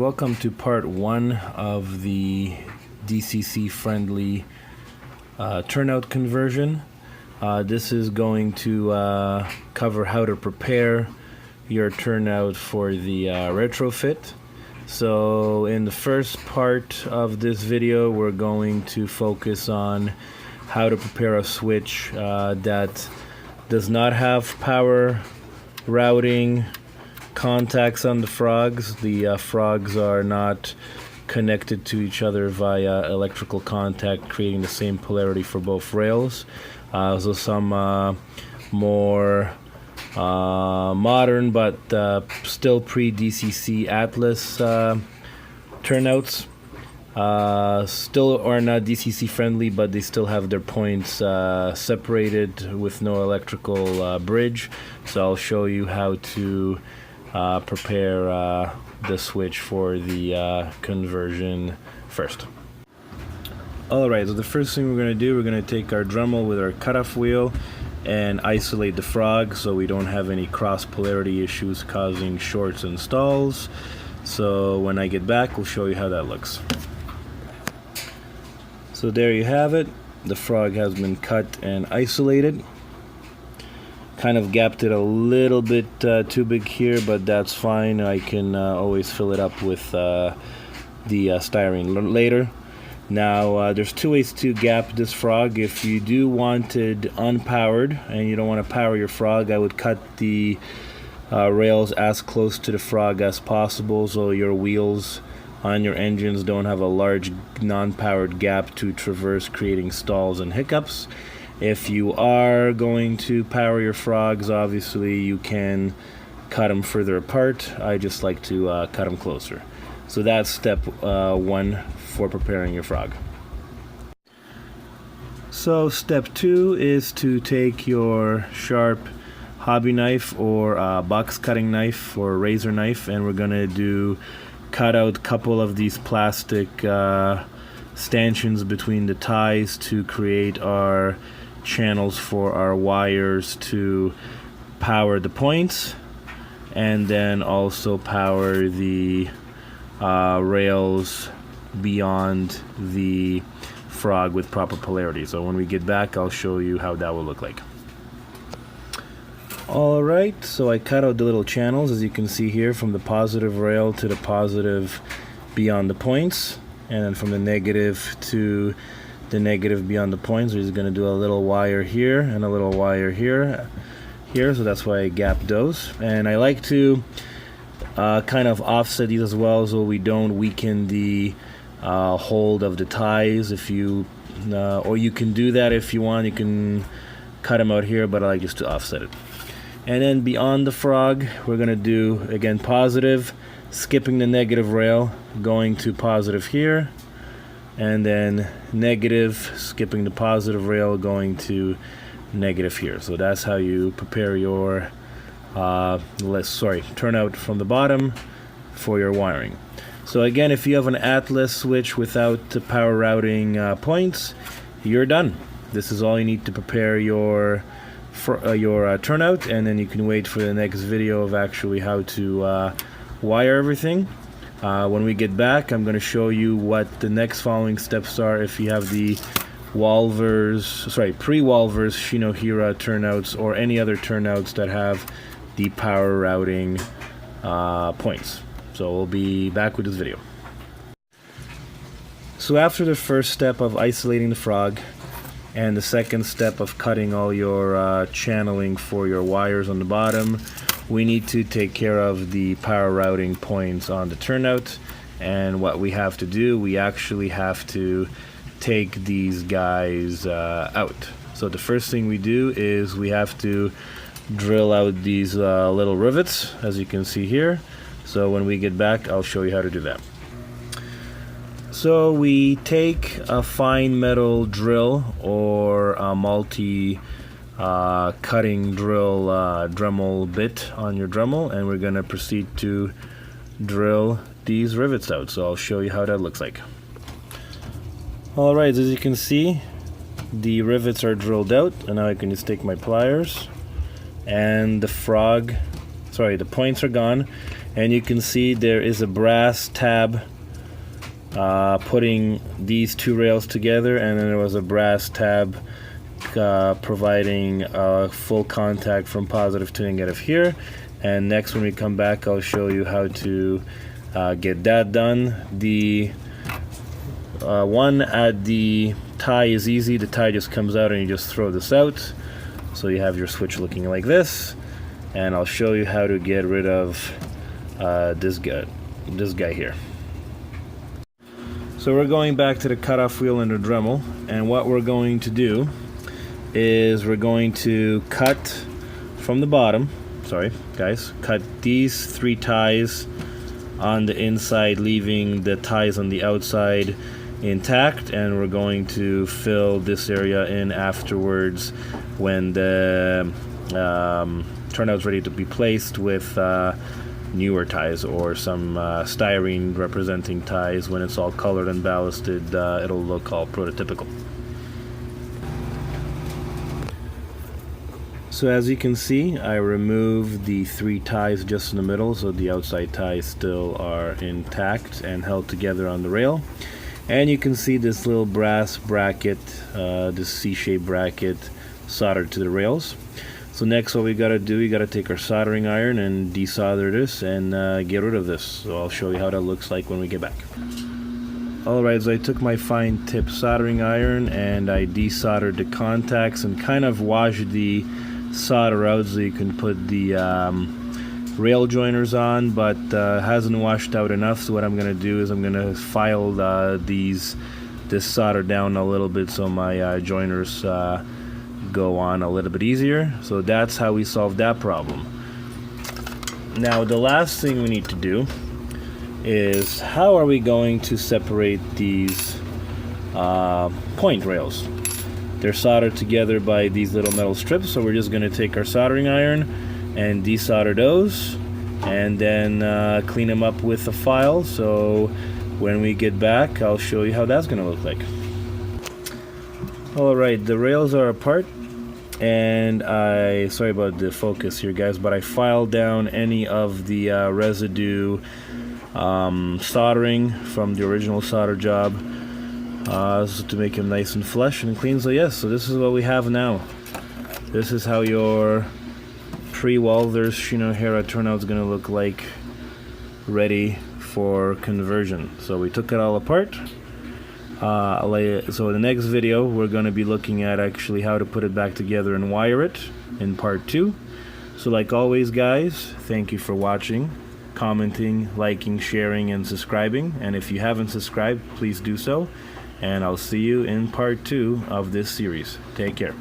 welcome to part 1 of the DCC friendly turnout conversion. This is going to cover how to prepare your turnout for the retrofit. So in the first part of this video, we're going to focus on how to prepare a switch that does not have power routing contacts on the frogs. The frogs are not connected to each other via electrical contact, creating the same polarity for both rails. So some more modern but still pre-DCC Atlas turnouts still are not DCC friendly, but they still have their points separated with no electrical bridge. So I'll show you how to prepare the switch for the conversion first. Alright, so the first thing we're going to do, we're going to take our Dremel with our cutoff wheel and isolate the frog so we don't have any cross polarity issues causing shorts and stalls. So when I get back, we'll show you how that looks. So there you have it. The frog has been cut and isolated. Kind of gapped it a little bit too big here, but that's fine. I can always fill it up with the styrene later. Now there's two ways to gap this frog. If you do want it unpowered and you don't want to power your frog, I would cut the rails as close to the frog as possible so your wheels on your engines don't have a large non-powered gap to traverse, creating stalls and hiccups. If you are going to power your frogs, obviously you can cut them further apart. I just like to cut them closer. So that's step 1 for preparing your frog. So step 2 is to take your sharp hobby knife or box cutting knife or razor knife, and we're gonna cut out a couple of these plastic stanchions between the ties to create our channels for our wires to power the points, and then also power the rails beyond the frog with proper polarity. So when we get back, I'll show you how that will look like. Alright, so I cut out the little channels, as you can see here, from the positive rail to the positive beyond the points, and then from the negative to the negative beyond the points. We're just going to do a little wire here and a little wire here, so that's why I gapped those. And I like to kind of offset these as well so we don't weaken the hold of the ties. If you or you can do that if you want, you can cut them out here, but I like just to offset it. And then beyond the frog, we're going to do again positive, skipping the negative rail, going to positive here, and then negative, skipping the positive rail, going to negative here. So that's how you prepare your turnout from the bottom for your wiring. So again, if you have an Atlas switch without the power routing points, you're done. This is all you need to prepare your turnout, and then you can wait for the next video of actually how to wire everything. When we get back, I'm going to show you what the next following steps are if you have the pre-Walvers Shinohira turnouts or any other turnouts that have the power routing points. So we'll be back with this video. So after the first step of isolating the frog and the second step of cutting all your channeling for your wires on the bottom, we need to take care of the power routing points on the turnout. And what we have to do, we actually have to take these guys out. So the first thing we do is we have to drill out these little rivets, as you can see here. So when we get back, I'll show you how to do that. So we take a fine metal drill or a multi cutting drill Dremel bit on your Dremel, and we're going to proceed to drill these rivets out. So I'll show you how that looks like. Alright, as you can see, the rivets are drilled out, and now I can just take my pliers, and the points are gone, and you can see there is a brass tab putting these two rails together, and then there was a brass tab providing full contact from positive to negative here. And next, when we come back, I'll show you how to get that done. The one at the tie is easy. The tie just comes out and you just throw this out. So you have your switch looking like this. And I'll show you how to get rid of this guy here. So we're going back to the cutoff wheel and the Dremel, and what we're going to do is we're going to cut from the bottom, cut these 3 ties on the inside, leaving the ties on the outside intact, and we're going to fill this area in afterwards when the turnout's ready to be placed with newer ties or some styrene representing ties. When it's all colored and ballasted, it'll look all prototypical. So as you can see, I removed the 3 ties just in the middle, so the outside ties still are intact and held together on the rail. And you can see this little brass bracket, this C-shaped bracket, soldered to the rails. So next, what we gotta do, we gotta take our soldering iron and desolder this and get rid of this. So I'll show you how that looks like when we get back. Alright, so I took my fine tip soldering iron and I desoldered the contacts and kind of washed the solder out so you can put the rail joiners on, but hasn't washed out enough. So what I'm gonna do is I'm gonna file this solder down a little bit so my joiners go on a little bit easier. So that's how we solve that problem. Now the last thing we need to do is how are we going to separate these point rails? They're soldered together by these little metal strips, so we're just going to take our soldering iron and desolder those and then clean them up with a file. So when we get back, I'll show you how that's going to look like. Alright, the rails are apart, and sorry about the focus here guys, but I filed down any of the residue soldering from the original solder job to make them nice and flush and clean. So yes, so this is what we have now. This is how your pre-Walther Shinohara turnout is going to look like, ready for conversion. So we took it all apart. So in the next video we're going to be looking at actually how to put it back together and wire it in part 2. So like always guys, thank you for watching, commenting, liking, sharing, and subscribing. And if you haven't subscribed, please do so, and I'll see you in part 2 of this series. Take care.